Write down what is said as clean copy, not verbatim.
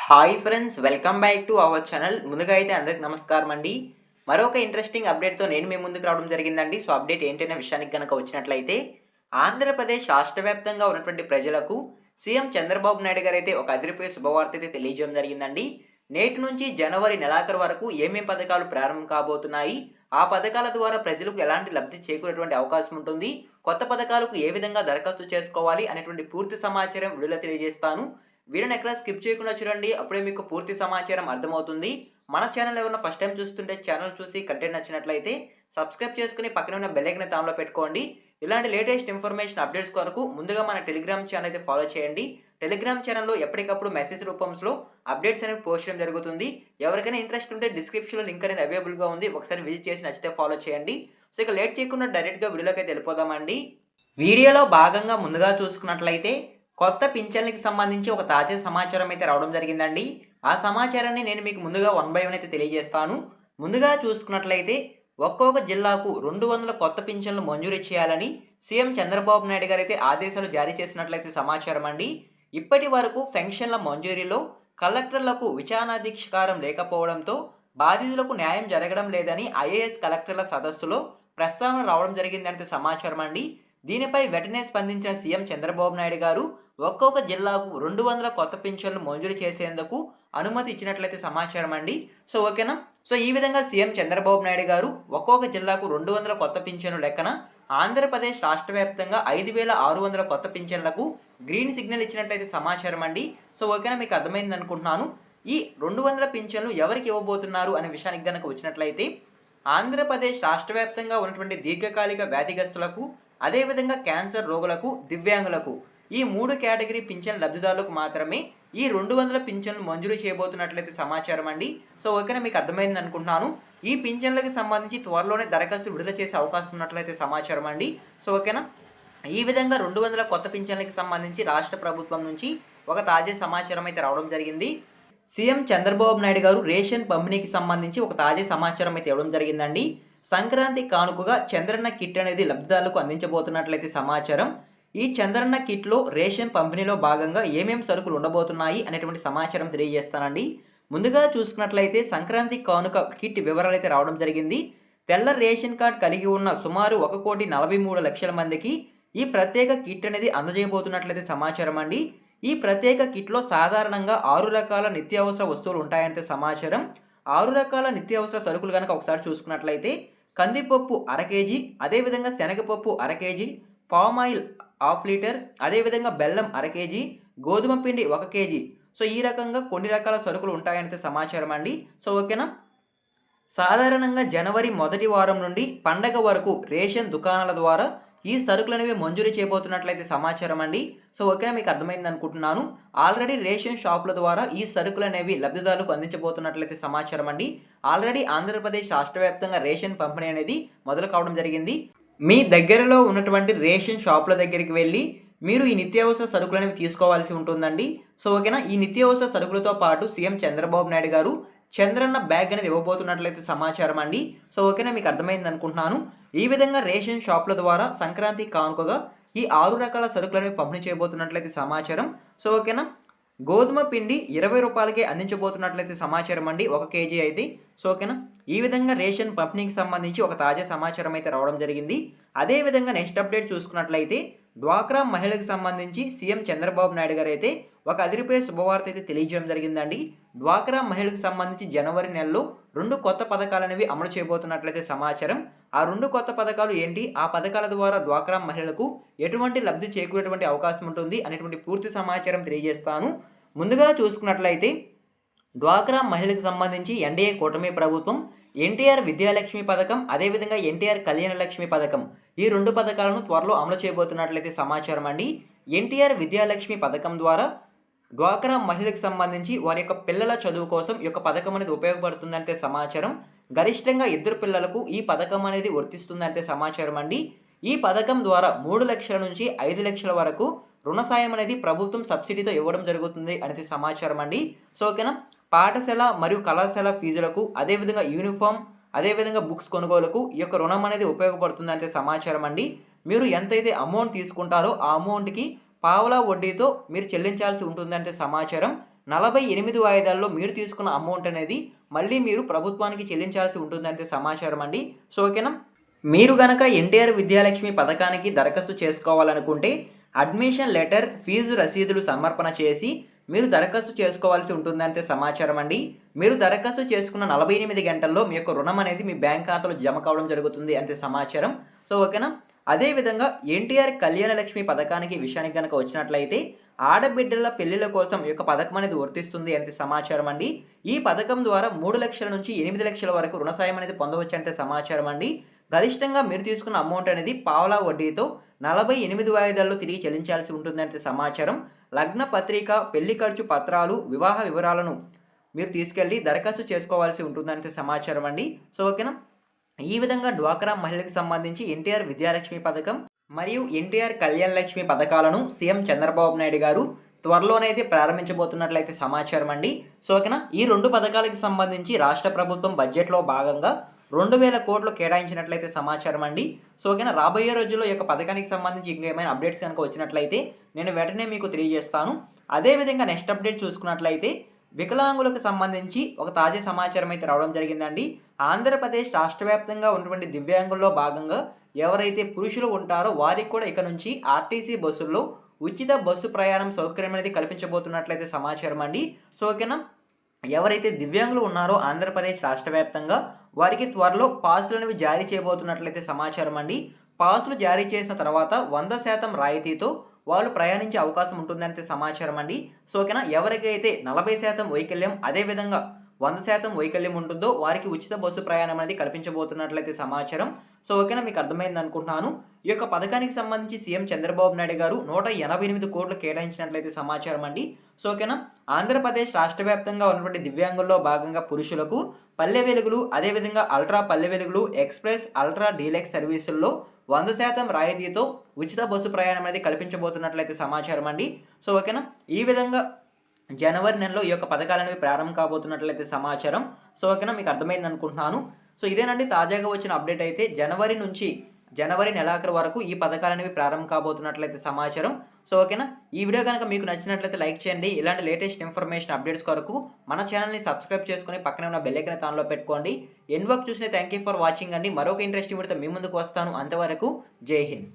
Hi friends, welcome back to our channel. ముందుగా అయితే అందరికి నమస్కారం అండి. మరొక ఇంట్రెస్టింగ్ అప్డేట్తో నేను మీ ముందుకు రావడం జరిగిందండి. సో అప్డేట్ ఏంటనే విషయానికి కనుక వచ్చినట్లయితే, ఆంధ్రప్రదేశ్ రాష్ట్ర వ్యాప్తంగా ఉన్నటువంటి ప్రజలకు సీఎం చంద్రబాబు నాయుడు గారు అయితే ఒక అదిరిపోయే శుభవార్త అయితే తెలియజేయడం జరిగిందండి. నేటి నుంచి జనవరి నెలాఖరు వరకు ఏమేం పథకాలు ప్రారంభం కాబోతున్నాయి, ఆ పథకాల ద్వారా ప్రజలకు ఎలాంటి లబ్ధి చేకూరేటువంటి అవకాశం ఉంటుంది, కొత్త పథకాలకు ఏ విధంగా దరఖాస్తు చేసుకోవాలి అనేటువంటి పూర్తి సమాచారం వీడియోలో తెలియజేస్తాను. వీడియోని ఎక్కడ స్కిప్ చేయకుండా చూడండి, అప్పుడే మీకు పూర్తి సమాచారం అర్థమవుతుంది. మన ఛానల్ ఎవరైనా ఫస్ట్ టైం చూస్తుంటే ఛానల్ చూసి కంటెంట్ నచ్చినట్లయితే సబ్స్క్రైబ్ చేసుకుని పక్కన ఉన్న బెల్ ఐకాన్ ఆన్లో పెట్టుకోండి. ఇలాంటి లేటెస్ట్ ఇన్ఫర్మేషన్ అప్డేట్స్ కొరకు ముందుగా మన టెలిగ్రామ్ ఛానల్ అయితే ఫాలో చేయండి. టెలిగ్రామ్ ఛానల్లో ఎప్పటికప్పుడు మెసేజ్ రూపంలో అప్డేట్స్ అనేవి పోస్ట్ చేయడం జరుగుతుంది. ఎవరికైనా ఇంట్రెస్ట్ ఉంటే డిస్క్రిప్షన్లో లింక్ అనేది అవైలబుల్గా ఉంది, ఒకసారి విజిట్ చేసి నచ్చితే ఫాలో చేయండి. సో ఇక లేట్ చేయకుండా డైరెక్ట్గా వీడియోలోకి అయితే వెళ్ళిపోదామండి. వీడియోలో భాగంగా ముందుగా చూసుకున్నట్లయితే కొత్త పింఛన్లకి సంబంధించి ఒక తాజా సమాచారం అయితే రావడం జరిగిందండి. ఆ సమాచారాన్ని నేను మీకు ముందుగా 1 by 1 అయితే తెలియజేస్తాను. ముందుగా చూసుకున్నట్లయితే ఒక్కొక్క జిల్లాకు 200 కొత్త పింఛన్లు మంజూరు చేయాలని సీఎం చంద్రబాబు నాయుడు గారు అయితే ఆదేశాలు జారీ చేసినట్లయితే సమాచారం అండి. ఇప్పటి వరకు పెన్షన్ల మంజూరీలో కలెక్టర్లకు విచారణాధికారం లేకపోవడంతో బాధితులకు న్యాయం జరగడం లేదని ఐఏఎస్ కలెక్టర్ల సదస్సులో ప్రస్తావన రావడం జరిగిందంటే సమాచారం అండి. దీనిపై వెంటనే స్పందించిన సీఎం చంద్రబాబు నాయుడు గారు ఒక్కొక్క జిల్లాకు 200 కొత్త పింఛన్లు మంజూరు చేసేందుకు అనుమతి ఇచ్చినట్లయితే సమాచారం అండి. సో ఓకేనా. సో ఈ విధంగా సీఎం చంద్రబాబు నాయుడు గారు ఒక్కొక్క జిల్లాకు 200 కొత్త పింఛన్లు లెక్కన ఆంధ్రప్రదేశ్ రాష్ట్ర వ్యాప్తంగా 5,600 కొత్త పింఛన్లకు గ్రీన్ సిగ్నల్ ఇచ్చినట్లయితే సమాచారం అండి. సో ఓకేనా, మీకు అర్థమైంది అనుకుంటున్నాను. ఈ 200 పింఛన్లు ఎవరికి ఇవ్వబోతున్నారు అనే విషయానికి కనుక వచ్చినట్లయితే, ఆంధ్రప్రదేశ్ రాష్ట్ర వ్యాప్తంగా ఉన్నటువంటి దీర్ఘకాలిక వ్యాధిగ్రస్తులకు, అదేవిధంగా క్యాన్సర్ రోగులకు, దివ్యాంగులకు, ఈ 3 కేటగిరీ పింఛన్ లబ్ధిదారులకు మాత్రమే ఈ 200 పింఛన్లు మంజూరు చేయబోతున్నట్లయితే సమాచారం అండి. సో ఓకేనా, మీకు అర్థమైంది అనుకుంటున్నాను. ఈ పింఛన్లకు సంబంధించి త్వరలోనే దరఖాస్తు విడుదల చేసే అవకాశం ఉన్నట్లయితే సమాచారం అండి. సో ఓకేనా, ఈ విధంగా 200 కొత్త పింఛన్లకు సంబంధించి రాష్ట్ర ప్రభుత్వం నుంచి ఒక తాజా సమాచారం అయితే రావడం జరిగింది. సీఎం చంద్రబాబు నాయుడు గారు రేషన్ పంపిణీకి సంబంధించి ఒక తాజా సమాచారం అయితే ఇవ్వడం జరిగిందండి. సంక్రాంతి కానుకగా చంద్రన్న కిట్ అనేది లబ్ధిదారులకు అందించబోతున్నట్లయితే సమాచారం. ఈ చంద్రన్న కిట్లో రేషన్ పంపిణీలో భాగంగా ఏమేం సరుకులు ఉండబోతున్నాయి అనేటువంటి సమాచారం తెలియజేస్తానండి. ముందుగా చూసుకున్నట్లయితే సంక్రాంతి కానుక కిట్ వివరాలు అయితే రావడం జరిగింది. తెల్ల రేషన్ కార్డ్ కలిగి ఉన్న సుమారు 1,43,00,000 మందికి ఈ ప్రత్యేక కిట్ అనేది అందజేయబోతున్నట్లయితే సమాచారం అండి. ఈ ప్రత్యేక కిట్లో సాధారణంగా 6 రకాల నిత్యావసర వస్తువులు ఉంటాయంటే సమాచారం. 6 రకాల నిత్యావసర సరుకులు కనుక ఒకసారి చూసుకున్నట్లయితే, కందిపప్పు 1/2 కేజీ, అదేవిధంగా శనగపప్పు 1/2 కేజీ, పామాయిల్ 1/2 లీటర్, అదేవిధంగా బెల్లం 1/2 కేజీ, గోధుమ పిండి 1 కేజీ. సో ఈ రకంగా కొన్ని రకాల సరుకులు ఉంటాయంటే సమాచారం అండి. సో ఓకేనా. సాధారణంగా జనవరి మొదటి వారం నుండి పండగ వరకు రేషన్ దుకాణాల ద్వారా ఈ సరుకులు అనేవి మంజూరు చేయబోతున్నట్లయితే సమాచారం అండి. సో ఓకేనా, మీకు అర్థమైంది అనుకుంటున్నాను. ఆల్రెడీ రేషన్ షాపుల ద్వారా ఈ సరుకులు అనేవి లబ్ధిదారులకు అందించబోతున్నట్లయితే సమాచారం అండి. ఆల్రెడీ ఆంధ్రప్రదేశ్ రాష్ట్ర వ్యాప్తంగా రేషన్ పంపిణీ అనేది మొదలు కావడం జరిగింది. మీ దగ్గరలో ఉన్నటువంటి రేషన్ షాపుల దగ్గరికి వెళ్ళి మీరు ఈ నిత్యావసర సరుకులు అనేవి తీసుకోవాల్సి ఉంటుందండి. సో ఓకేనా, ఈ నిత్యావసర సరుకులతో పాటు సీఎం చంద్రబాబు నాయుడు గారు చంద్రన్న బ్యాగ్ అనేది ఇవ్వబోతున్నట్లయితే సమాచారం అండి. సో ఓకేనా, మీకు అర్థమైంది అనుకుంటున్నాను. ఈ విధంగా రేషన్ షాపుల ద్వారా సంక్రాంతి కానుకగా ఈ 6 రకాల సరుకులను పంపిణీ చేయబోతున్నట్లయితే సమాచారం. సో ఓకేనా, గోధుమ పిండి 20 రూపాయలకే అందించబోతున్నట్లయితే సమాచారం అండి, 1 కేజీ అయితే. సో ఓకేనా, ఈ విధంగా రేషన్ పంపిణీకి సంబంధించి ఒక తాజా సమాచారం అయితే రావడం జరిగింది. అదేవిధంగా నెక్స్ట్ అప్డేట్ చూసుకున్నట్లయితే, డ్వాక్రా మహిళలకు సంబంధించి సీఎం చంద్రబాబు నాయుడు గారు అయితే ఒక అదిరిపోయే శుభవార్త అయితే తెలియజేయడం జరిగిందండి. డ్వాక్రా మహిళలకు సంబంధించి జనవరి నెలలో 2 కొత్త పథకాలు అనేవి అమలు చేయబోతున్నట్లయితే సమాచారం. ఆ 2 కొత్త పథకాలు ఏంటి, ఆ పథకాల ద్వారా డ్వాక్రా మహిళలకు ఎటువంటి లబ్ధి చేకూరేటువంటి అవకాశం ఉంటుంది అనేటువంటి పూర్తి సమాచారం తెలియజేస్తాను. ముందుగా చూసుకున్నట్లయితే, డ్వాక్రా మహిళలకు సంబంధించి ఎన్డీఏ కూటమి ప్రభుత్వం ఎన్టీఆర్ విద్యాలక్ష్మి పథకం, అదేవిధంగా ఎన్టీఆర్ కళ్యాణ లక్ష్మి పథకం, ఈ 2 పథకాలను త్వరలో అమలు చేయబోతున్నట్లయితే సమాచారం అండి. ఎన్టీఆర్ విద్యాలక్ష్మి పథకం ద్వారా డ్వాక్రా మహిళలకు సంబంధించి వారి యొక్క పిల్లల చదువు కోసం ఈ యొక్క పథకం అనేది ఉపయోగపడుతుందంటే సమాచారం. గరిష్టంగా 2 పిల్లలకు ఈ పథకం అనేది వర్తిస్తుందంటే సమాచారం అండి. ఈ పథకం ద్వారా 3 లక్షల నుంచి 5 లక్షల వరకు రుణ సాయం అనేది ప్రభుత్వం సబ్సిడీతో ఇవ్వడం జరుగుతుంది అనేది సమాచారం అండి. సో ఓకేనా, పాఠశాల మరియు కళాశాల ఫీజులకు, అదేవిధంగా యూనిఫామ్, అదేవిధంగా బుక్స్ కొనుగోలుకు ఈ యొక్క రుణం అనేది ఉపయోగపడుతుందంటే సమాచారం అండి. మీరు ఎంతైతే అమౌంట్ తీసుకుంటారో ఆ అమౌంట్కి పావలా వడ్డీతో మీరు చెల్లించాల్సి ఉంటుందంటే సమాచారం. 48 వాయిదాల్లో మీరు తీసుకున్న అమౌంట్ అనేది మళ్ళీ మీరు ప్రభుత్వానికి చెల్లించాల్సి ఉంటుందంటే సమాచారం అండి. సో ఓకేనా. మీరు గనక ఎన్టీఆర్ విద్యాలక్ష్మి పథకానికి దరఖాస్తు చేసుకోవాలనుకుంటే అడ్మిషన్ లెటర్, ఫీజు రసీదులు సమర్పణ చేసి మీరు దరఖాస్తు చేసుకోవాల్సి ఉంటుందంటే సమాచారం అండి. మీరు దరఖాస్తు చేసుకున్న 48 గంటల్లో మీ యొక్క రుణం అనేది మీ బ్యాంక్ ఖాతాలో జమ కావడం జరుగుతుంది అంటే సమాచారం. సో ఓకేనా. అదేవిధంగా ఎన్టీఆర్ కళ్యాణ లక్ష్మి పథకానికి విషయానికి కనుక వచ్చినట్లయితే ఆడబిడ్డల పెళ్లిల కోసం ఈ యొక్క పథకం అనేది వర్తిస్తుంది అంటే సమాచారం అండి. ఈ పథకం ద్వారా 3 లక్షల నుంచి 8 లక్షల వరకు రుణ సాయం అనేది పొందవచ్చు అంటే సమాచారం అండి. గరిష్టంగా మీరు తీసుకున్న అమౌంట్ అనేది పావలా వడ్డీతో 48 వాయిదాల్లో తిరిగి చెల్లించాల్సి ఉంటుందంటే సమాచారం. లగ్న పత్రిక, పెళ్లి ఖర్చు పత్రాలు, వివాహ వివరాలను మీరు తీసుకెళ్ళి దరఖాస్తు చేసుకోవాల్సి ఉంటుందంటే సమాచారం అండి. సో ఓకేనా. ఈ విధంగా డ్వాక్రా మహిళలకు సంబంధించి ఎన్టీఆర్ విద్యాలక్ష్మి పథకం మరియు ఎన్టీఆర్ కళ్యాణ లక్ష్మి పథకాలను సీఎం చంద్రబాబు నాయుడు గారు త్వరలోనైతే ప్రారంభించబోతున్నట్లయితే సమాచారం అండి. సో ఓకేనా. ఈ 2 పథకాలకు సంబంధించి రాష్ట్ర ప్రభుత్వం బడ్జెట్లో భాగంగా 2000 కోట్లు కేటాయించినట్లయితే సమాచారం అండి. సో ఓకేనా. రాబోయే రోజుల్లో ఈ యొక్క పథకానికి సంబంధించి ఇంకేమైనా అప్డేట్స్ కనుక వచ్చినట్లయితే నేను వెంటనే మీకు తెలియజేస్తాను. అదేవిధంగా నెక్స్ట్ అప్డేట్ చూసుకున్నట్లయితే వికలాంగులకు సంబంధించి ఒక తాజా సమాచారం అయితే రావడం జరిగిందండి. ఆంధ్రప్రదేశ్ రాష్ట్ర వ్యాప్తంగా ఉన్నటువంటి దివ్యాంగుల్లో భాగంగా ఎవరైతే పురుషులు ఉంటారో వారికి కూడా ఇక నుంచి ఆర్టీసీ బస్సుల్లో ఉచిత బస్సు ప్రయాణం సౌకర్యం అనేది కల్పించబోతున్నట్లయితే సమాచారం అండి. సో ఓకేనా. ఎవరైతే దివ్యాంగులు ఉన్నారో ఆంధ్రప్రదేశ్ రాష్ట్ర వ్యాప్తంగా వారికి త్వరలో పాసులు అనేవి జారీ చేయబోతున్నట్లయితే సమాచారం అండి. పాసులు జారీ చేసిన తర్వాత 100% రాయితీతో వాళ్ళు ప్రయాణించే అవకాశం ఉంటుందంటే సమాచారం అండి. సో ఓకేనా. ఎవరికైతే 40% వైకల్యం అదేవిధంగా 100% వైకల్యం ఉంటుందో వారికి ఉచిత బస్సు ప్రయాణం అనేది కల్పించబోతున్నట్లయితే సమాచారం. సో ఓకేనా. మీకు అర్థమైంది అనుకుంటున్నాను. ఈ యొక్క పథకానికి సంబంధించి సీఎం చంద్రబాబు నాయుడు గారు 188 కోట్లు కేటాయించినట్లయితే సమాచారం అండి. సో ఓకేనా. ఆంధ్రప్రదేశ్ రాష్ట్ర వ్యాప్తంగా ఉన్నటువంటి దివ్యాంగుల్లో భాగంగా పురుషులకు పల్లె వెలుగులు అదేవిధంగా అల్ట్రా పల్లె వెలుగులు, ఎక్స్ప్రెస్, అల్ట్రా డీలక్స్ సర్వీసుల్లో 100% రాయితీతో ఉచిత బస్సు ప్రయాణం అనేది కల్పించబోతున్నట్లయితే సమాచారం అండి. సో ఓకేనా. ఈ విధంగా జనవరి నెలలో ఈ యొక్క పథకాలు అనేవి ప్రారంభం కాబోతున్నట్లయితే సమాచారం. సో ఓకేనా. మీకు అర్థమైంది అనుకుంటున్నాను. సో ఇదేనండి తాజాగా వచ్చిన అప్డేట్ అయితే జనవరి నుంచి జనవరి నెలాఖరు వరకు ఈ పథకాలు అనేవి ప్రారంభం కాబోతున్నట్లయితే సమాచారం. సో ఓకేనా. ఈ వీడియో కనుక మీకు నచ్చినట్లయితే లైక్ చేయండి. ఇలాంటి లేటెస్ట్ ఇన్ఫర్మేషన్ అప్డేట్స్ కొరకు మన ఛానల్ని సబ్స్క్రైబ్ చేసుకుని పక్కనే ఉన్న బెల్ ఐకాన్ ఆన్లో పెట్టుకోండి. ఎన్ వర్క్ చూసిన థ్యాంక్ యూ ఫర్ వాచింగ్ అండి. మరొక ఇంట్రెస్టింగ్ వీడియోతో మీ ముందుకు వస్తాను. అంతవరకు జై హింద్.